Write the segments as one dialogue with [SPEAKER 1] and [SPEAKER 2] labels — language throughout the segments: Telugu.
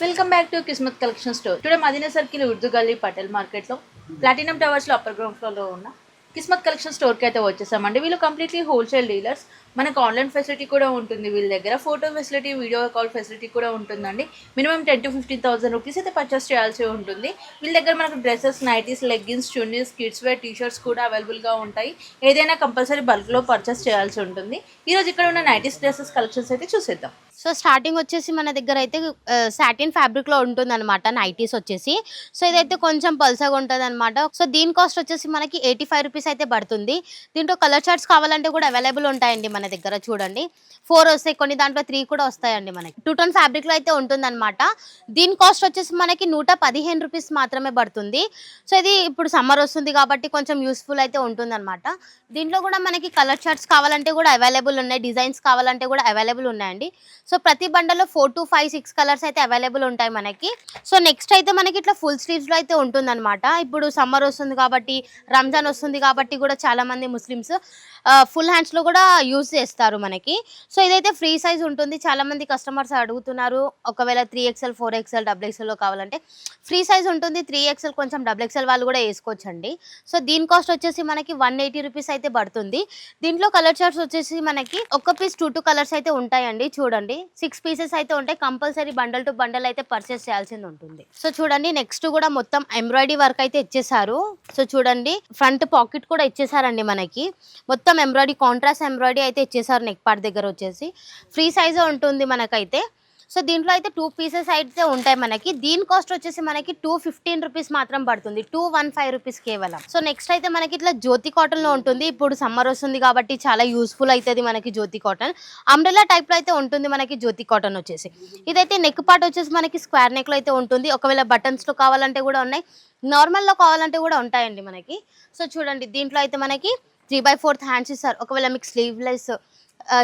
[SPEAKER 1] Welcome back to Kismat collection store. Today Madina circle Urdu Galli Patel మార్కెట్లో ప్లాటినం టవర్స్లో అప్పర్ గ్రౌండ్ ఫ్లోర్లో ఉన్న కిస్మత్ కలెక్షన్ స్టోర్కి అయితే వచ్చేసామండి. వీళ్ళు కంప్లీట్లీ హోల్సేల్ డీలర్స్. మనకు ఆన్లైన్ ఫెసిలిటీ కూడా ఉంటుంది వీళ్ళ దగ్గర. Photo facility, video call facility కూడా ఉంటుందండి. మినిమం 10,000 to 15,000 రూపీస్ అయితే పర్చేస్ చేయాల్సి ఉంటుంది. వీళ్ళ దగ్గర మనకు dresses, nighties, leggings, chunnis, kids wear, t-shirts కూడా అవైలబుల్గా ఉంటాయి. ఏదైనా కంపల్సరీ బల్క్లో పర్చేస్ చేయాల్సి ఉంటుంది. ఈరోజు ఇక్కడ ఉన్న నైటీస్, డ్రెస్సెస్ కలెక్షన్స్ అయితే చూసేద్దాం.
[SPEAKER 2] సో స్టార్టింగ్ వచ్చేసి మన దగ్గర అయితే సాటిన్ ఫ్యాబ్రిక్లో ఉంటుంది అనమాట నైటీస్ వచ్చేసి. సో ఇదైతే కొంచెం పల్సగా ఉంటుంది అనమాట. సో దీని కాస్ట్ వచ్చేసి మనకి 85 రూపీస్ అయితే పడుతుంది. దీంట్లో కలర్ చార్ట్స్ కావాలంటే కూడా అవైలబుల్ ఉంటాయండి మన దగ్గర. చూడండి 4 వస్తాయి, కొన్ని దాంట్లో 3 కూడా వస్తాయండి మనకి. 2 టోన్ ఫ్యాబ్రిక్లో అయితే ఉంటుంది అనమాట. దీని కాస్ట్ వచ్చేసి మనకి 115 రూపీస్ మాత్రమే పడుతుంది. సో ఇది ఇప్పుడు సమ్మర్ వస్తుంది కాబట్టి కొంచెం యూస్ఫుల్ అయితే ఉంటుంది అనమాట. దీంట్లో కూడా మనకి కలర్ చార్ట్స్ కావాలంటే కూడా అవైలబుల్ ఉన్నాయి, డిజైన్స్ కావాలంటే కూడా అవైలబుల్ ఉన్నాయండి. సో ప్రతి బండల్లో 4 to 5, 6 కలర్స్ అయితే అవైలబుల్ ఉంటాయి మనకి. సో నెక్స్ట్ అయితే మనకి ఇట్లా ఫుల్ స్లీవ్స్లో అయితే ఉంటుంది అనమాట. ఇప్పుడు సమ్మర్ వస్తుంది కాబట్టి, రంజాన్ వస్తుంది కాబట్టి కూడా చాలా మంది ముస్లిమ్స్ ఫుల్ హ్యాండ్స్లో కూడా యూజ్ చేస్తారు మనకి. సో ఇదైతే ఫ్రీ సైజ్ ఉంటుంది. చాలా మంది కస్టమర్స్ అడుగుతున్నారు, ఒకవేళ 3XL, 4XL, XXL కావాలంటే ఫ్రీ సైజ్ ఉంటుంది. 3XL కొంచెం XXL వాళ్ళు కూడా వేసుకోవచ్చండి. సో దీని కాస్ట్ వచ్చేసి మనకి 180 రూపీస్ అయితే పడుతుంది. దీంట్లో కలర్ చార్ట్స్ వచ్చేసి మనకి ఒక పీస్ 2 కలర్స్ అయితే ఉంటాయండి. చూడండి 6 పీసెస్ అయితే ఉంటాయి. కంపల్సరీ బండల్ టు బండల్ అయితే పర్చేస్ చేయాల్సింది ఉంటుంది. సో చూడండి నెక్స్ట్ కూడా మొత్తం ఎంబ్రాయిడరీ వర్క్ అయితే ఇచ్చేసారు. సో చూడండి ఫ్రంట్ పాకెట్ కూడా ఇచ్చేసారండి మనకి. మొత్తం ఎంబ్రాయిడరీ, కాంట్రాస్ట్ ఎంబ్రాయిడరీ అయితే ఇచ్చేసారు. నెక్ పార్ట్ దగ్గర వచ్చేసి ఫ్రీ సైజే ఉంటుంది మనకైతే. సో దీంట్లో అయితే 2 పీసెస్ అయితే ఉంటాయి మనకి. దీని కాస్ట్ వచ్చేసి మనకి 215 రూపీస్ మాత్రం పడుతుంది. 215 రూపీస్ కేవలం. సో నెక్స్ట్ అయితే మనకి ఇట్లా జ్యోతి కాటన్లో ఉంటుంది. ఇప్పుడు సమ్మర్ వస్తుంది కాబట్టి చాలా యూస్ఫుల్ అవుతుంది మనకి జ్యోతి కాటన్. అంబ్రెలా టైప్లో అయితే ఉంటుంది మనకి జ్యోతి కాటన్ వచ్చేసి. ఇదైతే నెక్ పార్ట్ వచ్చేసి మనకి స్క్వేర్ నెక్లో అయితే ఉంటుంది. ఒకవేళ బటన్స్లో కావాలంటే కూడా ఉన్నాయి, నార్మల్లో కావాలంటే కూడా ఉంటాయండి మనకి. సో చూడండి దీంట్లో అయితే మనకి 3/4 హ్యాండ్స్ ఇస్తారు. ఒకవేళ మీకు స్లీవ్లెస్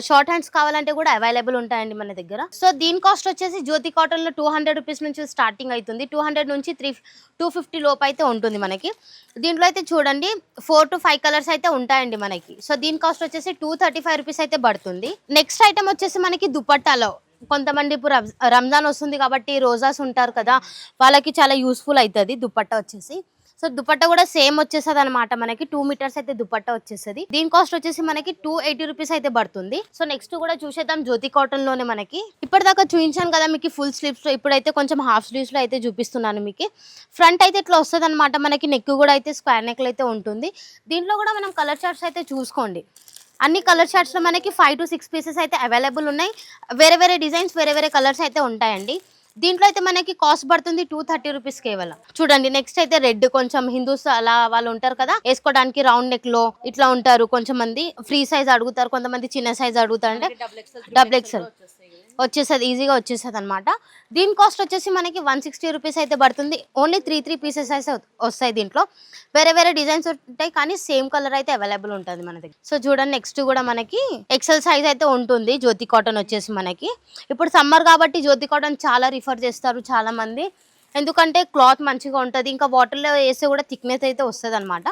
[SPEAKER 2] షార్ట్ హ్యాండ్స్ కావాలంటే కూడా అవైలబుల్ ఉంటాయండి మన దగ్గర. సో దీని కాస్ట్ వచ్చేసి జ్యోతి కాటన్లో 200 రూపీస్ నుంచి స్టార్టింగ్ అవుతుంది. 200 నుంచి 250 లోపు అయితే ఉంటుంది మనకి. దీంట్లో అయితే చూడండి 4 to 5 కలర్స్ అయితే ఉంటాయండి మనకి. సో దీని కాస్ట్ వచ్చేసి 235 రూపీస్ అయితే పడుతుంది. నెక్స్ట్ ఐటమ్ వచ్చేసి మనకి దుపట్టాలో. కొంతమంది ఇప్పుడు రంజాన్ వస్తుంది కాబట్టి రోజాస్ ఉంటారు కదా, వాళ్ళకి చాలా యూస్ఫుల్ అవుతుంది దుపట్టా వచ్చేసి. సో దుపట్టా కూడా సేమ్ వచ్చేస్తుంది అనమాట మనకి. 2 మీటర్స్ అయితే దుపట్టా వచ్చేస్తుంది. దీని కాస్ట్ వచ్చేసి మనకి 280 రూపీస్ అయితే పడుతుంది. సో నెక్స్ట్ కూడా చూసేద్దాం జ్యోతి కాటన్ లోనే మనకి. ఇప్పటిదాకా చూపించాను కదా మీకు ఫుల్ స్లీవ్స్ లో, ఇప్పుడైతే కొంచెం హాఫ్ స్లీవ్స్ లో అయితే చూపిస్తున్నాను మీకు. ఫ్రంట్ అయితే ఇట్లా వస్తుంది అనమాట మనకి. నెక్ కూడా అయితే స్క్వేర్ నెక్ అయితే ఉంటుంది. దీంట్లో కూడా మనం కలర్ చార్ట్స్ అయితే చూసుకోండి. అన్ని కలర్ చార్ట్స్లో మనకి 5 to 6 పీసెస్ అయితే అవైలబుల్ ఉన్నాయి. వేరే వేరే డిజైన్స్, వేరే వేరే కలర్స్ అయితే ఉంటాయండి. దీంట్లో అయితే మనకి కాస్ట్ పడుతుంది 230 రూపీస్ కేవలం. చూడండి నెక్స్ట్ అయితే రెడ్, కొంచెం హిందూస్ అలా వాళ్ళు ఉంటారు కదా, వేసుకోవడానికి రౌండ్ నెక్ లో ఇట్లా ఉంటారు. కొంచెం మంది ఫ్రీ సైజ్ అడుగుతారు, కొంతమంది చిన్న సైజ్ అడుగుతారు. అంటే XXL వచ్చేస్తుంది, ఈజీగా వచ్చేస్తుంది అనమాట. దీని కాస్ట్ వచ్చేసి మనకి 160 రూపీస్ అయితే పడుతుంది. ఓన్లీ 3 పీసెస్ అయితే వస్తాయి. దీంట్లో వేరే వేరే డిజైన్స్ ఉంటాయి కానీ సేమ్ కలర్ అయితే అవైలబుల్ ఉంటుంది మన దగ్గర. సో చూడండి నెక్స్ట్ కూడా మనకి XL సైజ్ అయితే ఉంటుంది జ్యోతి కాటన్ వచ్చేసి మనకి. ఇప్పుడు సమ్మర్ కాబట్టి జ్యోతి కాటన్ చాలా రిఫర్ చేస్తారు చాలా మంది, ఎందుకంటే క్లాత్ మంచిగా ఉంటుంది. ఇంకా వాటర్లో వేస్తే కూడా థిక్నెస్ అయితే వస్తుంది అనమాట.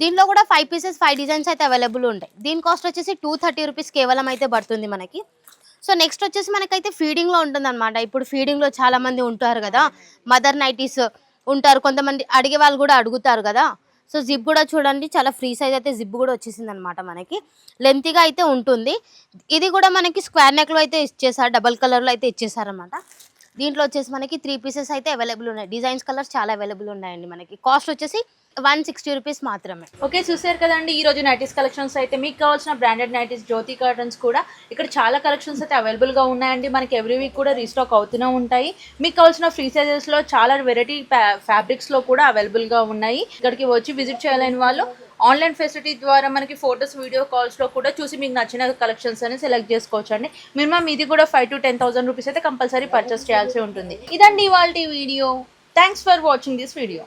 [SPEAKER 2] దీంట్లో కూడా 5 పీసెస్ 5 డిజైన్స్ అయితే అవైలబుల్ ఉంటాయి. దీని కాస్ట్ వచ్చేసి 230 రూపీస్ కేవలం అయితే పడుతుంది మనకి. సో నెక్స్ట్ వచ్చేసి మనకైతే ఫీడింగ్లో ఉంటుంది అనమాట. ఇప్పుడు ఫీడింగ్లో చాలా మంది ఉంటారు కదా, మదర్ నైటీస్ ఉంటారు, కొంతమంది అడిగే వాళ్ళు కూడా అడుగుతారు కదా. సో జిప్ కూడా చూడండి చాలా ఫ్రీ సైజ్ అయితే జిప్ కూడా వచ్చేసింది అనమాట మనకి. లెంతీగా అయితే ఉంటుంది. ఇది కూడా మనకి స్క్వేర్ నెక్లో అయితే ఇచ్చేసారు, డబల్ కలర్లో అయితే ఇచ్చేసారనమాట. దీంట్లో వచ్చేసి మనకి 3 పీసెస్ అయితే అవైలబుల్ ఉన్నాయి. డిజైన్స్ కలర్స్ చాలా అవైలబుల్ ఉన్నాయండి మనకి. కాస్ట్ వచ్చేసి 160 రూపీస్ మాత్రమే.
[SPEAKER 1] ఓకే చూసారు కదండి ఈ రోజు నైటీస్ కలెక్షన్స్ అయితే. మీకు కావాల్సిన బ్రాండెడ్ నైటీస్, జ్యోతి కాటన్స్ కూడా ఇక్కడ చాలా కలెక్షన్స్ అయితే అవైలబుల్గా ఉన్నాయండి. మనకి ఎవ్రీ వీక్ కూడా రీస్టాక్ అవుతూనే ఉంటాయి. మీకు కావాల్సిన ఫ్రీ సైజెస్లో చాలా వెరైటీ ఫ్యాబ్రిక్స్లో కూడా అవైలబుల్గా ఉన్నాయి. ఇక్కడికి వచ్చి విజిట్ చేయాలని వాళ్ళు ఆన్లైన్ ఫెసిలిటీ ద్వారా మనకి ఫొటోస్, వీడియో కాల్స్లో కూడా చూసి మీకు నచ్చిన కలెక్షన్స్ అని సెలెక్ట్ చేసుకోవచ్చు అండి. మినిమం ఇది కూడా 5 to 10,000 రూపీస్ అయితే కంపల్సరీ పర్చేస్ చేయాల్సి ఉంటుంది. ఇదండి ఇవాళ video. Thanks for watching this video.